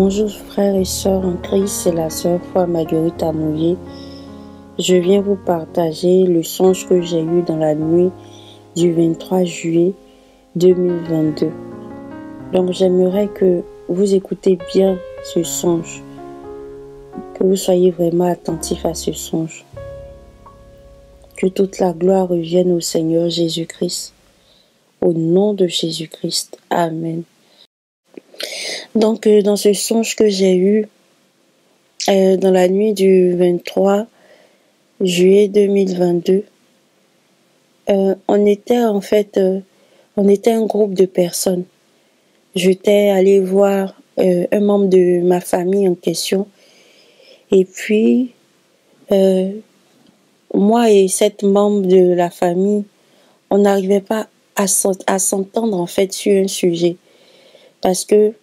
Bonjour frères et sœurs en Christ, c'est la sœur Foi Marguerite Amouillet. Je viens vous partager le songe que j'ai eu dans la nuit du 23 juillet 2022. Donc j'aimerais que vous écoutez bien ce songe, que vous soyez vraiment attentifs à ce songe. Que toute la gloire revienne au Seigneur Jésus-Christ. Au nom de Jésus-Christ. Amen. Donc, dans ce songe que j'ai eu dans la nuit du 23 juillet 2022, on était un groupe de personnes. J'étais allée voir un membre de ma famille en question. Et puis, moi et 7 membres de la famille, on n'arrivait pas à s'entendre en fait sur un sujet. Parce que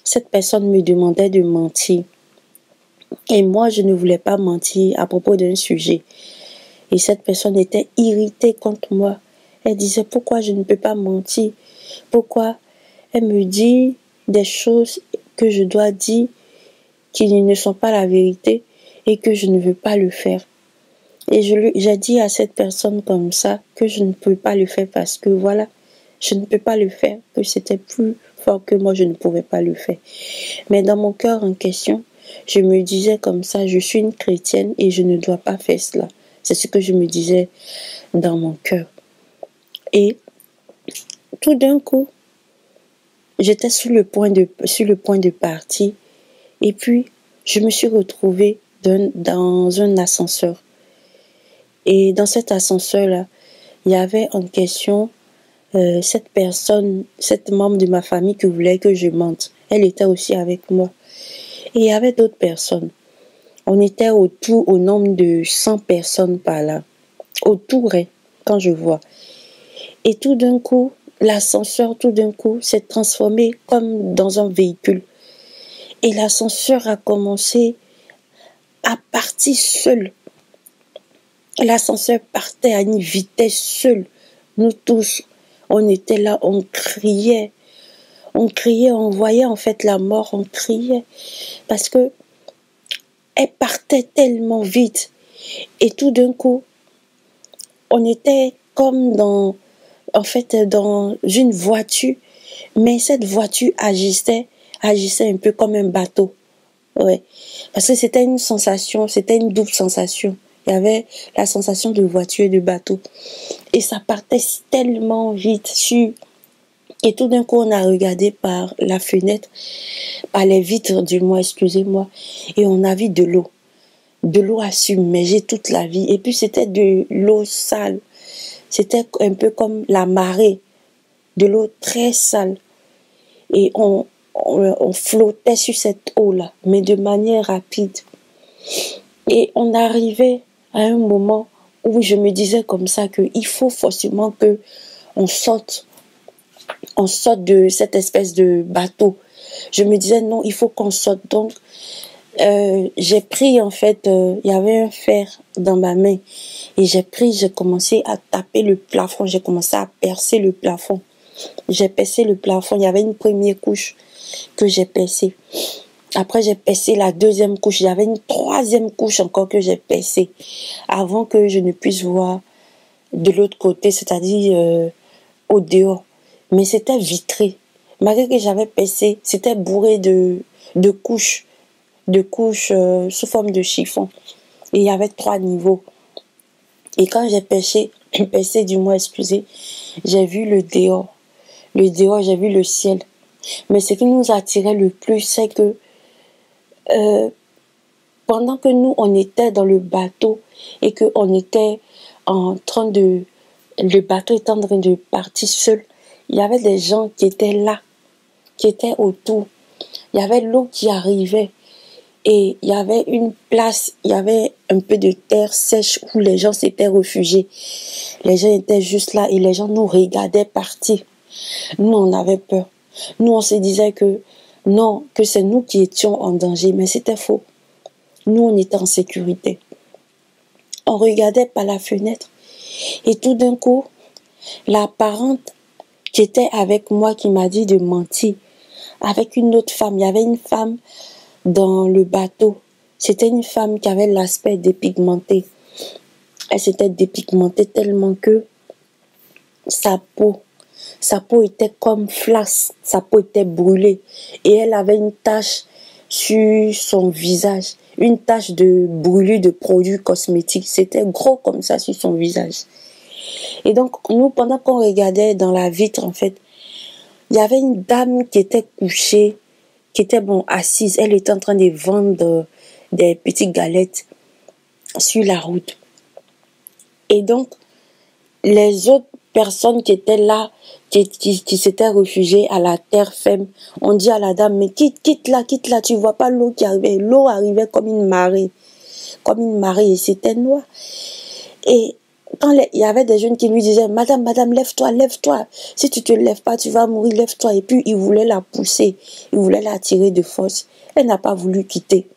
cette personne me demandait de mentir. Et moi, je ne voulais pas mentir à propos d'un sujet. Et cette personne était irritée contre moi. Elle disait, pourquoi je ne peux pas mentir? Pourquoi elle me dit des choses que je dois dire qui ne sont pas la vérité et que je ne veux pas le faire. Et j'ai dit à cette personne comme ça que je ne peux pas le faire parce que voilà, je ne peux pas le faire, que c'était plus fort que moi, je ne pouvais pas le faire. Mais dans mon cœur en question, je me disais comme ça, je suis une chrétienne et je ne dois pas faire cela. C'est ce que je me disais dans mon cœur. Et tout d'un coup, j'étais sur le point de partir. Et puis, je me suis retrouvée dans un ascenseur. Et dans cet ascenseur-là, il y avait en question cette membre de ma famille qui voulait que je mente. Elle était aussi avec moi. Et il y avait d'autres personnes. On était au nombre de 100 personnes par là. Autour, quand je vois. Et tout d'un coup, l'ascenseur, s'est transformé comme dans un véhicule. Et l'ascenseur a commencé à partir seul. L'ascenseur partait à une vitesse seule. Nous tous, on était là, on criait. On voyait en fait la mort, on criait. Parce que elle partait tellement vite. Et tout d'un coup, on était comme dans une voiture. Mais cette voiture agissait un peu comme un bateau. Ouais. Parce que c'était une double sensation. Il y avait la sensation de voiture et de bateau. Et ça partait tellement vite. Et tout d'un coup, on a regardé par la fenêtre, par les vitres du moins, excusez-moi, et on a vu de l'eau. De l'eau à submerger toute la vie. Et puis c'était de l'eau sale. C'était un peu comme la marée. De l'eau très sale. Et on flottait sur cette eau-là, mais de manière rapide. Et on arrivait à un moment où je me disais comme ça qu'il faut forcément que on sorte de cette espèce de bateau. Je me disais non, il faut qu'on sorte. Donc, j'ai pris en fait, il y avait un fer dans ma main. Et j'ai commencé à taper le plafond, j'ai commencé à percer le plafond. J'ai percé le plafond, il y avait une première couche que j'ai percée. Après, j'ai percé la deuxième couche. Il y avait une troisième couche encore que j'ai percée avant que je ne puisse voir de l'autre côté, c'est-à-dire au dehors. Mais c'était vitré. Malgré que j'avais percé, c'était bourré de couches sous forme de chiffon. Et il y avait 3 niveaux. Et quand j'ai percé, j'ai vu le dehors. Le dehors, j'ai vu le ciel. Mais ce qui nous attirait le plus, c'est que pendant que nous, on était dans le bateau et qu'on était le bateau était en train de partir seul, il y avait des gens qui étaient là, qui étaient autour. Il y avait l'eau qui arrivait et il y avait une place, il y avait un peu de terre sèche où les gens s'étaient réfugiés. Les gens étaient juste là et les gens nous regardaient partir. Nous, on avait peur. Nous, on se disait que non, que c'est nous qui étions en danger, mais c'était faux. Nous, on était en sécurité. On regardait par la fenêtre et tout d'un coup, la parente qui était avec moi, qui m'a dit de mentir, avec une autre femme. Il y avait une femme dans le bateau. C'était une femme qui avait l'aspect dépigmenté. Elle s'était dépigmentée tellement que sa peau était comme flasque, sa peau était brûlée et elle avait une tache sur son visage, une tache de brûlure de produits cosmétiques. C'était gros comme ça sur son visage. Et donc, nous, pendant qu'on regardait dans la vitre, en fait, il y avait une dame qui était couchée, qui était assise. Elle était en train de vendre des petites galettes sur la route. Et donc, les autres personnes qui étaient là, qui s'étaient réfugiées à la terre ferme, ont dit à la dame, mais quitte là, tu vois pas l'eau qui arrivait. L'eau arrivait comme une marée, et c'était noir. Et quand il y avait des jeunes qui lui disaient, madame, lève-toi, si tu te lèves pas, tu vas mourir, lève-toi. Et puis, ils voulaient la pousser, ils voulaient la tirer de force. Elle n'a pas voulu quitter.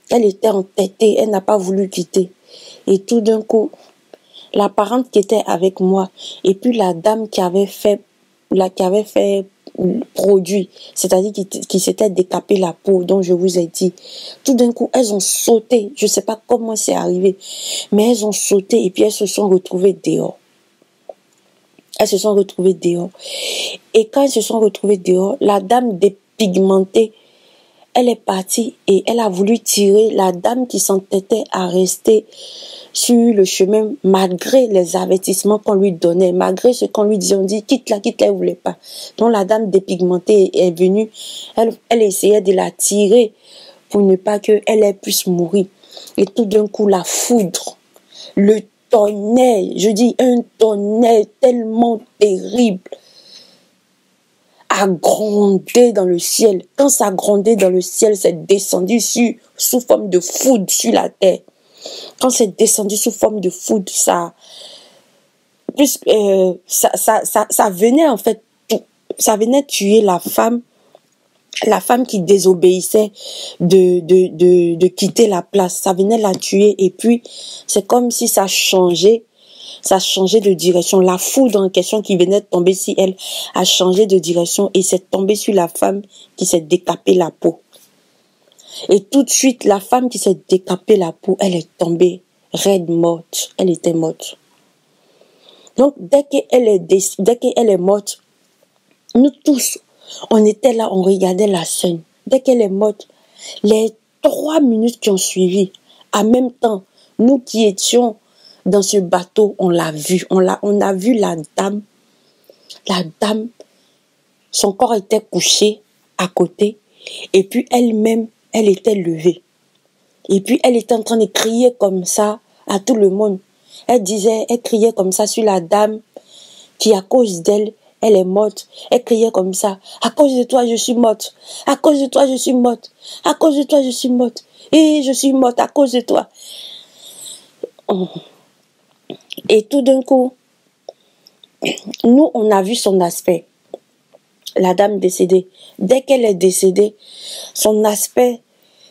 Elle était entêtée, elle n'a pas voulu quitter. Et tout d'un coup, la parente qui était avec moi, et puis la dame qui avait fait produit, c'est-à-dire qui s'était décapé la peau, dont je vous ai dit. Tout d'un coup, elles ont sauté. Je ne sais pas comment c'est arrivé, mais elles ont sauté et puis elles se sont retrouvées dehors. Et quand elles se sont retrouvées dehors, la dame dépigmentée, elle est partie et elle a voulu tirer la dame qui s'entêtait à rester sur le chemin malgré les avertissements qu'on lui donnait, malgré ce qu'on lui disait. On dit quitte là, elle voulait pas. Donc la dame dépigmentée est venue, elle essayait de la tirer pour ne pas qu'elle puisse mourir. Et tout d'un coup, la foudre, le tonnerre, je dis un tonnerre tellement terrible, a grondé dans le ciel. Quand ça a grondé dans le ciel, c'est descendu sous forme de foudre sur la terre. Quand c'est descendu sous forme de foudre, ça venait en fait, ça venait tuer la femme qui désobéissait de quitter la place. Ça venait la tuer et puis c'est comme si ça changeait de direction. La foudre en question qui venait de tomber sur elle a changé de direction et s'est tombée sur la femme qui s'est décapé la peau. Et tout de suite, la femme qui s'est décapé la peau, elle est tombée raide morte. Elle était morte. Donc, dès qu'elle est morte, nous tous, on était là, on regardait la scène. Dès qu'elle est morte, les 3 minutes qui ont suivi, en même temps, nous qui étions dans ce bateau, on l'a vu. On a vu la dame. La dame, son corps était couché à côté. Et puis elle-même, elle était levée. Et puis elle était en train de crier comme ça à tout le monde. Elle criait comme ça sur la dame qui, à cause d'elle, elle est morte. Elle criait comme ça. À cause de toi, je suis morte. À cause de toi, je suis morte. À cause de toi, je suis morte. Et je suis morte à cause de toi. Et tout d'un coup, nous, on a vu son aspect. La dame décédée. Dès qu'elle est décédée, son aspect,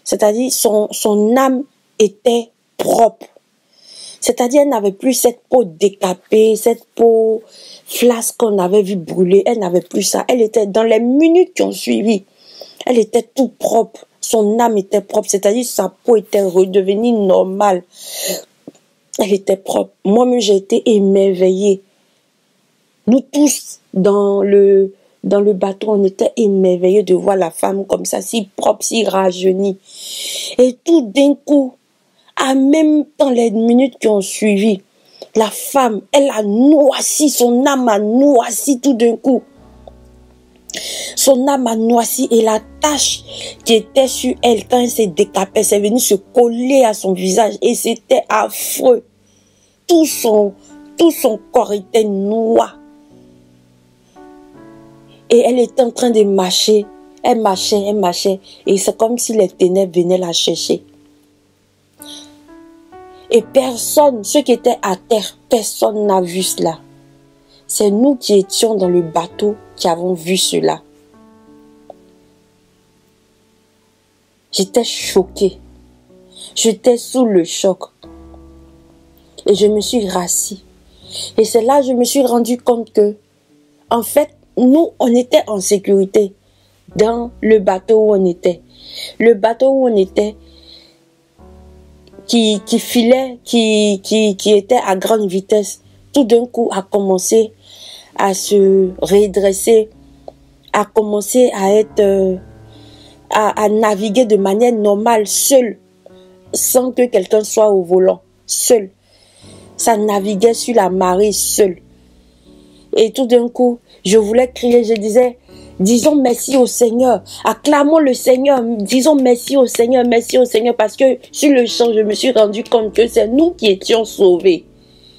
c'est-à-dire son âme était propre. C'est-à-dire, elle n'avait plus cette peau décapée, cette peau flasque qu'on avait vu brûler. Elle n'avait plus ça. Elle était, dans les minutes qui ont suivi, elle était tout propre. Son âme était propre. C'est-à-dire, sa peau était redevenue normale. Elle était propre. Moi-même, j'ai été émerveillée. Nous tous, dans le bateau, on était émerveillés de voir la femme comme ça, si propre, si rajeunie. Et tout d'un coup, en même temps, les minutes qui ont suivi, la femme, elle a noirci, son âme a noirci tout d'un coup. Son âme a noirci et la tache qui était sur elle quand elle s'est décapée, c'est venu se coller à son visage et c'était affreux. Tout son corps était noir. Et elle était en train de marcher. Elle marchait. Et c'est comme si les ténèbres venaient la chercher. Et personne, ceux qui étaient à terre, personne n'a vu cela. C'est nous qui étions dans le bateau qui avons vu cela. J'étais choquée. J'étais sous le choc. Et je me suis rassis. Et c'est là que je me suis rendu compte que, en fait, nous, on était en sécurité dans le bateau où on était. Le bateau où on était, qui filait, qui était à grande vitesse, tout d'un coup a commencé à se redresser, a commencé à être, à naviguer de manière normale, seul, sans que quelqu'un soit au volant, seul. Ça naviguait sur la marée, seul. Et tout d'un coup, je voulais crier, je disais, disons merci au Seigneur, acclamons le Seigneur, disons merci au Seigneur, parce que sur le champ, je me suis rendu compte que c'est nous qui étions sauvés.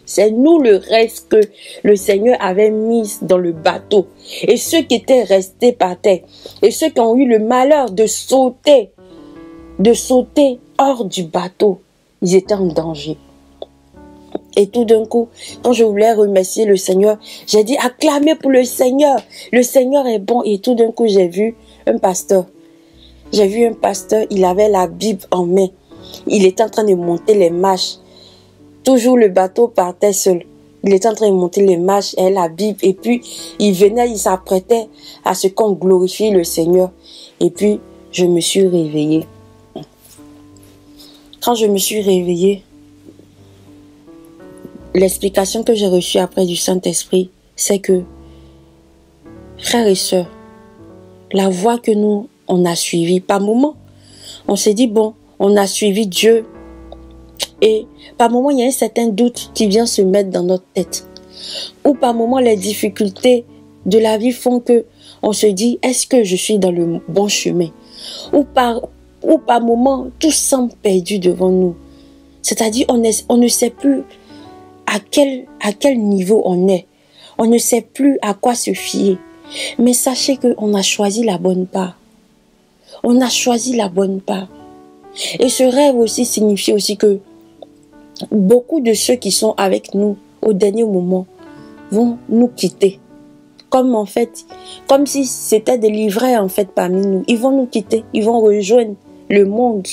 C'est nous le reste que le Seigneur avait mis dans le bateau. Et ceux qui étaient restés par terre, et ceux qui ont eu le malheur de sauter hors du bateau, ils étaient en danger. Et tout d'un coup, quand je voulais remercier le Seigneur, j'ai dit acclamez pour le Seigneur est bon. Et tout d'un coup, j'ai vu un pasteur. Il avait la Bible en main. Il était en train de monter les marches. Toujours le bateau partait seul. Il était en train de monter les marches et la Bible. Et puis, il s'apprêtait à ce qu'on glorifie le Seigneur. Et puis, je me suis réveillée. Quand je me suis réveillée, l'explication que j'ai reçue après du Saint-Esprit, c'est que, frères et sœurs, la voie que nous, on a suivie, par moment, on s'est dit, bon, on a suivi Dieu. Et par moment, il y a un certain doute qui vient se mettre dans notre tête. Ou par moment, les difficultés de la vie font que on se dit, est-ce que je suis dans le bon chemin? Ou par moment, tout semble perdu devant nous. C'est-à-dire, on ne sait plus à quel niveau on est. On ne sait plus à quoi se fier. Mais sachez qu'on a choisi la bonne part. On a choisi la bonne part. Et ce rêve aussi signifie aussi que beaucoup de ceux qui sont avec nous au dernier moment vont nous quitter. Comme si c'était des livrets en fait parmi nous. Ils vont nous quitter, ils vont rejoindre le monde.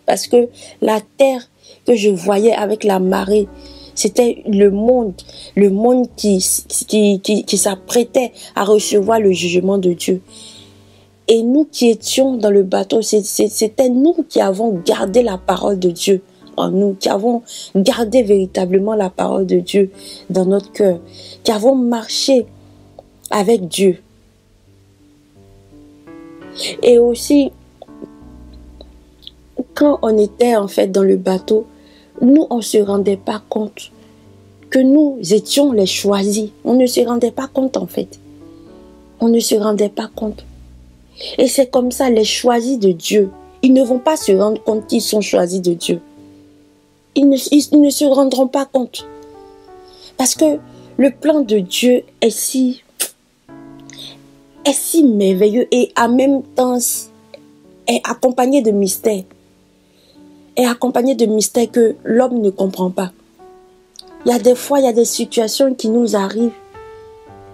Parce que la terre que je voyais avec la marée, c'était le monde qui s'apprêtait à recevoir le jugement de Dieu. Et nous qui étions dans le bateau, c'était nous qui avons gardé la parole de Dieu en nous, qui avons gardé véritablement la parole de Dieu dans notre cœur, qui avons marché avec Dieu. Et aussi, quand on était en fait dans le bateau, nous, on ne se rendait pas compte que nous étions les choisis. On ne se rendait pas compte en fait. On ne se rendait pas compte. Et c'est comme ça, les choisis de Dieu, ils ne vont pas se rendre compte qu'ils sont choisis de Dieu. Ils ne se rendront pas compte. Parce que le plan de Dieu est si merveilleux et en même temps est accompagné de mystères. Est accompagné de mystères que l'homme ne comprend pas. Il y a des fois, il y a des situations qui nous arrivent,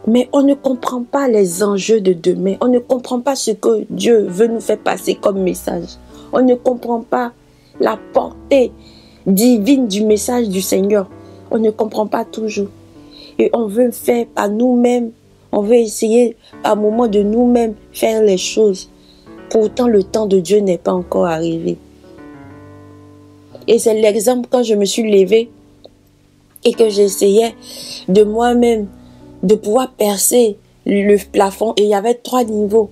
mais on ne comprend pas les enjeux de demain. On ne comprend pas ce que Dieu veut nous faire passer comme message. On ne comprend pas la portée divine du message du Seigneur. On ne comprend pas toujours. Et on veut faire par nous-mêmes. On veut essayer par moment de nous-mêmes faire les choses. Pourtant, le temps de Dieu n'est pas encore arrivé. Et c'est l'exemple quand je me suis levée et que j'essayais de moi-même de pouvoir percer le plafond. Et il y avait 3 niveaux.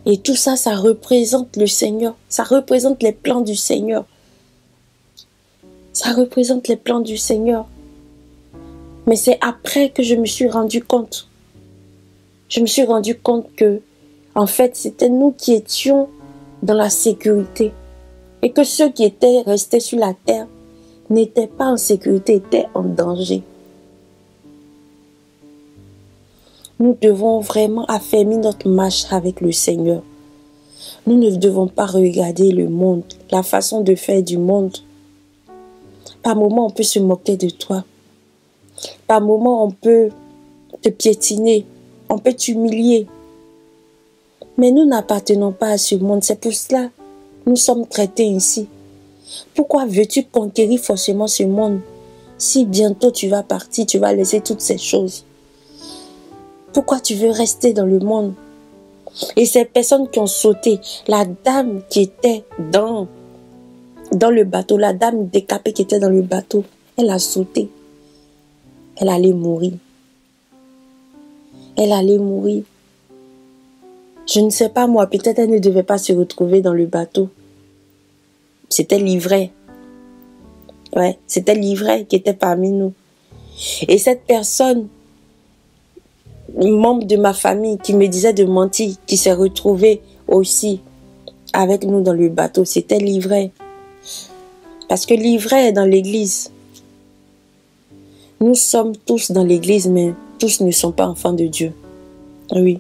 Et tout ça, ça représente le Seigneur. Ça représente les plans du Seigneur. Ça représente les plans du Seigneur. Mais c'est après que je me suis rendu compte. Je me suis rendu compte que, en fait, c'était nous qui étions dans la sécurité. Et que ceux qui étaient restés sur la terre n'étaient pas en sécurité, étaient en danger. Nous devons vraiment affermir notre marche avec le Seigneur. Nous ne devons pas regarder le monde, la façon de faire du monde. Par moments, on peut se moquer de toi. Par moments, on peut te piétiner. On peut t'humilier. Mais nous n'appartenons pas à ce monde. C'est pour cela que nous sommes traités ainsi. Pourquoi veux-tu conquérir forcément ce monde si bientôt tu vas partir, tu vas laisser toutes ces choses? Pourquoi tu veux rester dans le monde? Et ces personnes qui ont sauté, la dame qui était dans le bateau, la dame décapée qui était dans le bateau, elle a sauté. Elle allait mourir. Elle allait mourir. Je ne sais pas moi, peut-être elle ne devait pas se retrouver dans le bateau. C'était l'ivraie. Ouais, c'était l'ivraie qui était parmi nous. Et cette personne, membre de ma famille, qui me disait de mentir, qui s'est retrouvée aussi avec nous dans le bateau, c'était l'ivraie. Parce que l'ivraie est dans l'église. Nous sommes tous dans l'église, mais tous ne sont pas enfants de Dieu. Oui.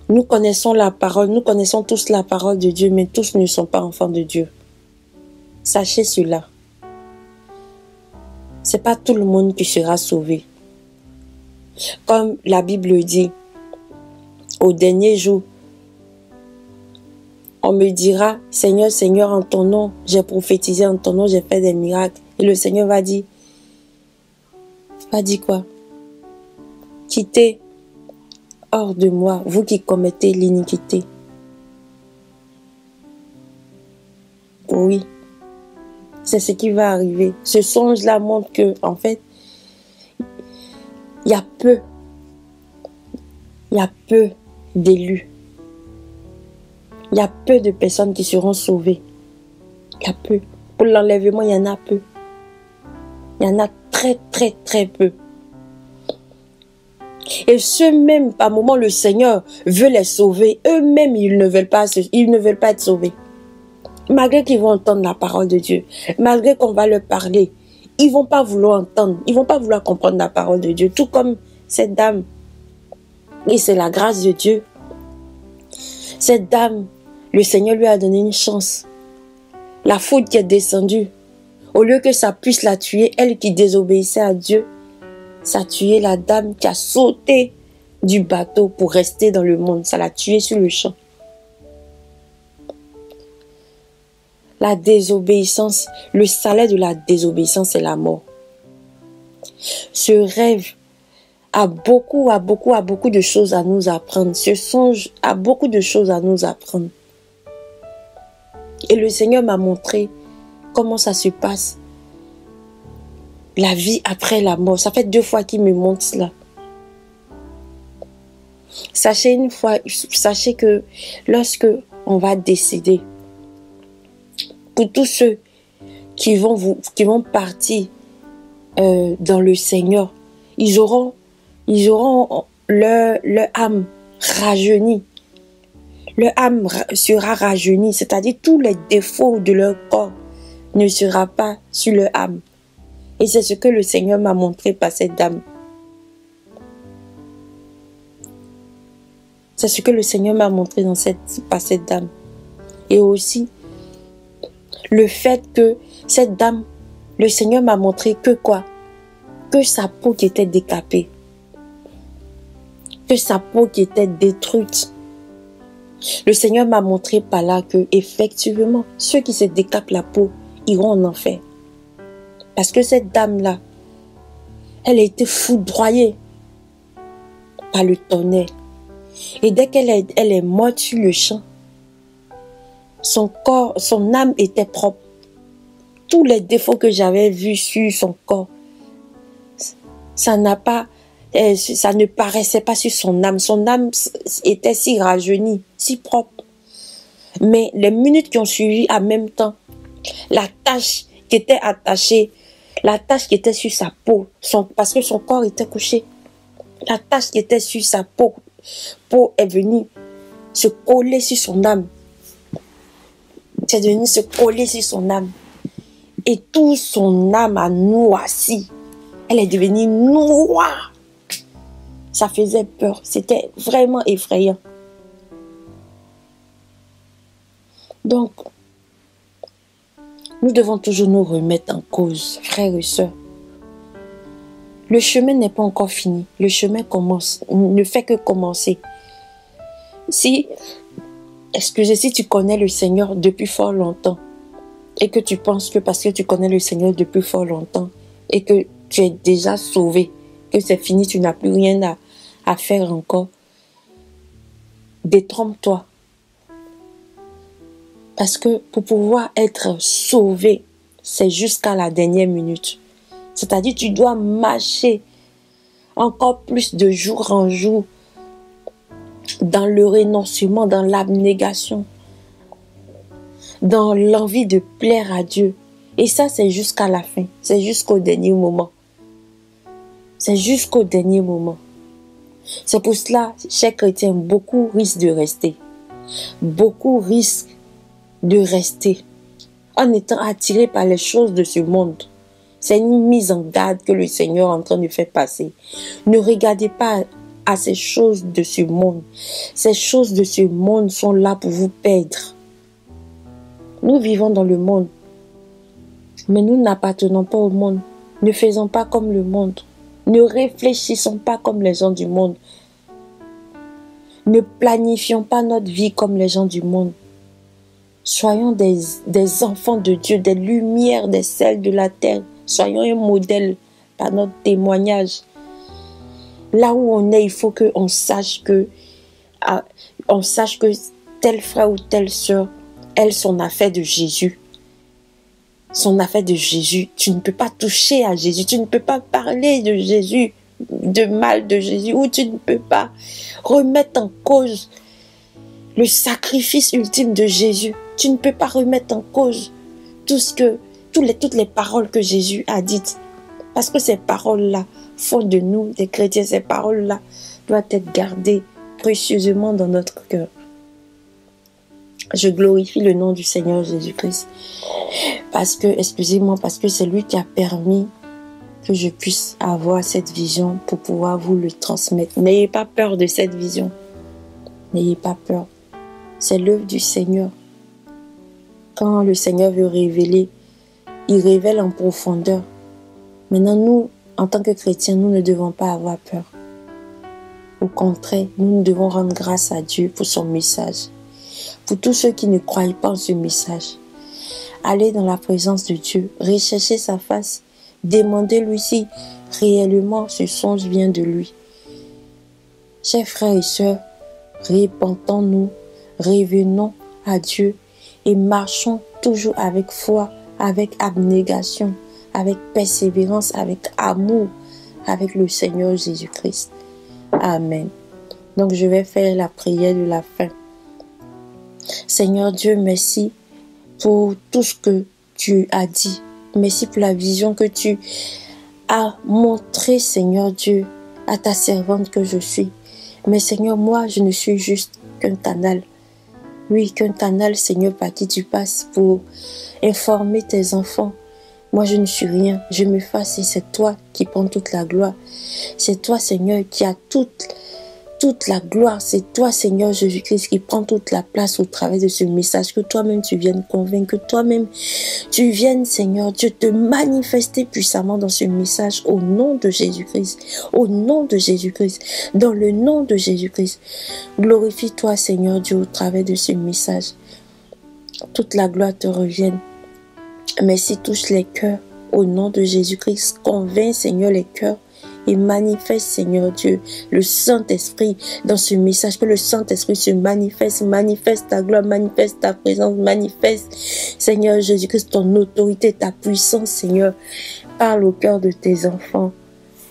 Nous connaissons la parole, nous connaissons tous la parole de Dieu, mais tous ne sont pas enfants de Dieu. Sachez cela. C'est pas tout le monde qui sera sauvé. Comme la Bible dit, au dernier jour, on me dira, Seigneur, Seigneur, en ton nom, j'ai prophétisé, en ton nom, j'ai fait des miracles. Et le Seigneur va dire quoi? Quittez hors de moi, vous qui commettez l'iniquité. Oui, c'est ce qui va arriver. Ce songe-là montre que, en fait, il y a peu d'élus. Il y a peu de personnes qui seront sauvées. Il y a peu. Pour l'enlèvement, il y en a peu. Il y en a très, très, très peu. Et ceux même, par moment, le Seigneur veut les sauver. Eux-mêmes, ils ne veulent pas être sauvés. Malgré qu'ils vont entendre la parole de Dieu, malgré qu'on va leur parler, ils ne vont pas vouloir entendre, ils ne vont pas vouloir comprendre la parole de Dieu, tout comme cette dame. Et c'est la grâce de Dieu. Cette dame, le Seigneur lui a donné une chance. La foudre qui est descendue, au lieu que ça puisse la tuer, elle qui désobéissait à Dieu, ça a tué la dame qui a sauté du bateau pour rester dans le monde. Ça l'a tuée sur le champ. La désobéissance, le salaire de la désobéissance, c'est la mort. Ce rêve a beaucoup de choses à nous apprendre. Ce songe a beaucoup de choses à nous apprendre. Et le Seigneur m'a montré comment ça se passe. La vie après la mort. Ça fait 2 fois qu'il me montre cela. Sachez que lorsque on va décéder, pour tous ceux qui vont partir dans le Seigneur, ils auront leur âme rajeunie. Leur âme sera rajeunie, c'est-à-dire tous les défauts de leur corps ne seront pas sur leur âme. Et c'est ce que le Seigneur m'a montré par cette dame. C'est ce que le Seigneur m'a montré par cette dame. Et aussi, le fait que cette dame, le Seigneur m'a montré que quoi? Que sa peau qui était décapée. Que sa peau qui était détruite. Le Seigneur m'a montré par là que, effectivement, ceux qui se décapent la peau iront en enfer. Parce que cette dame-là, elle a été foudroyée par le tonnerre. Et dès qu'elle est morte sur le champ, son corps, son âme était propre. Tous les défauts que j'avais vus sur son corps, ça ne paraissait pas sur son âme. Son âme était si rajeunie, si propre. Mais les minutes qui ont suivi en même temps, la tache qui était attachée, la tache qui était sur sa peau, parce que son corps était couché, la tache qui était sur sa peau est venue se coller sur son âme. C'est venu se coller sur son âme. Et tout son âme a noirci. Elle est devenue noire. Ça faisait peur. C'était vraiment effrayant. Donc, nous devons toujours nous remettre en cause, frères et sœurs. Le chemin n'est pas encore fini. Le chemin ne fait que commencer. Si tu connais le Seigneur depuis fort longtemps et que tu penses que parce que tu connais le Seigneur depuis fort longtemps et que tu es déjà sauvé, que c'est fini, tu n'as plus rien à faire encore, détrompe-toi. Parce que pour pouvoir être sauvé, c'est jusqu'à la dernière minute. C'est-à-dire tu dois marcher encore plus de jour en jour dans le renoncement, dans l'abnégation, dans l'envie de plaire à Dieu. Et ça, c'est jusqu'à la fin. C'est jusqu'au dernier moment. C'est jusqu'au dernier moment. C'est pour cela, chers chrétiens, beaucoup risquent de rester. Beaucoup risquent de rester en étant attirés par les choses de ce monde. C'est une mise en garde que le Seigneur est en train de faire passer. Ne regardez pas à ces choses de ce monde. Ces choses de ce monde sont là pour vous perdre. Nous vivons dans le monde, mais nous n'appartenons pas au monde. Ne faisons pas comme le monde. Ne réfléchissons pas comme les gens du monde. Ne planifions pas notre vie comme les gens du monde. Soyons des enfants de Dieu, des lumières, des sels de la terre. Soyons un modèle par notre témoignage. Là où on est, il faut qu'on sache que tel frère ou telle soeur, elle, son affaire de Jésus. Son affaire de Jésus. Tu ne peux pas toucher à Jésus. Tu ne peux pas parler de Jésus, de mal de Jésus, ou tu ne peux pas remettre en cause le sacrifice ultime de Jésus. Tu ne peux pas remettre en cause toutes les paroles que Jésus a dites. Parce que ces paroles-là font de nous des chrétiens. Ces paroles-là doivent être gardées précieusement dans notre cœur. Je glorifie le nom du Seigneur Jésus-Christ. Parce que c'est lui qui a permis que je puisse avoir cette vision pour pouvoir vous le transmettre. N'ayez pas peur de cette vision. N'ayez pas peur. C'est l'œuvre du Seigneur. Quand le Seigneur veut révéler, il révèle en profondeur. Maintenant, nous, en tant que chrétiens, nous ne devons pas avoir peur. Au contraire, nous devons rendre grâce à Dieu pour son message. Pour tous ceux qui ne croient pas en ce message, allez dans la présence de Dieu, recherchez sa face, demandez-lui si réellement ce songe vient de lui. Chers frères et sœurs, repentons-nous, revenons à Dieu et marchons toujours avec foi, avec abnégation, avec persévérance, avec amour, avec le Seigneur Jésus-Christ. Amen. Donc je vais faire la prière de la fin. Seigneur Dieu, merci pour tout ce que tu as dit. Merci pour la vision que tu as montrée, Seigneur Dieu, à ta servante que je suis. Mais Seigneur, moi, je ne suis juste qu'un canal. Oui, qu'un canal, Seigneur, par qui tu passes pour informer tes enfants. Moi, je ne suis rien. Je m'efface et c'est toi qui prends toute la gloire. C'est toi, Seigneur, qui as toute la gloire. C'est toi, Seigneur Jésus-Christ, qui prend toute la place au travers de ce message. Que toi-même, tu viennes convaincre. Que toi-même, tu viennes, Seigneur Dieu, te manifester puissamment dans ce message au nom de Jésus-Christ. Au nom de Jésus-Christ. Dans le nom de Jésus-Christ. Glorifie-toi, Seigneur Dieu, au travers de ce message. Toute la gloire te revienne. Merci, touche les cœurs. Au nom de Jésus-Christ, convainc, Seigneur, les cœurs. Et manifeste, Seigneur Dieu, le Saint-Esprit dans ce message. Que le Saint-Esprit se manifeste ta gloire, manifeste ta présence, manifeste, Seigneur Jésus-Christ, ton autorité, ta puissance, Seigneur. Parle au cœur de tes enfants.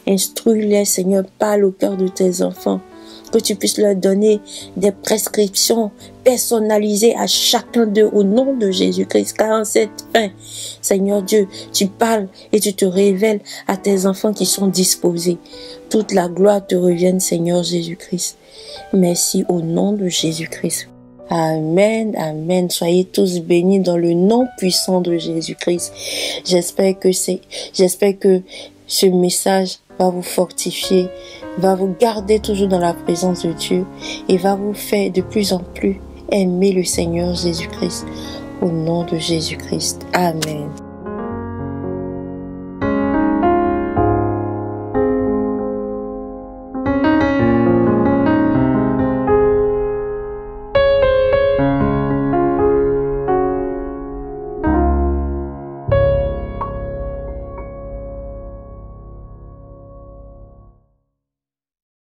Instruis-les, Seigneur, parle au cœur de tes enfants. Que tu puisses leur donner des prescriptions personnalisées à chacun d'eux au nom de Jésus-Christ. Car en cette fin, Seigneur Dieu, tu parles et tu te révèles à tes enfants qui sont disposés. Toute la gloire te revienne, Seigneur Jésus-Christ. Merci au nom de Jésus-Christ. Amen, amen. Soyez tous bénis dans le nom puissant de Jésus-Christ. J'espère que ce message va vous fortifier, va vous garder toujours dans la présence de Dieu et va vous faire de plus en plus aimer le Seigneur Jésus-Christ. Au nom de Jésus-Christ. Amen.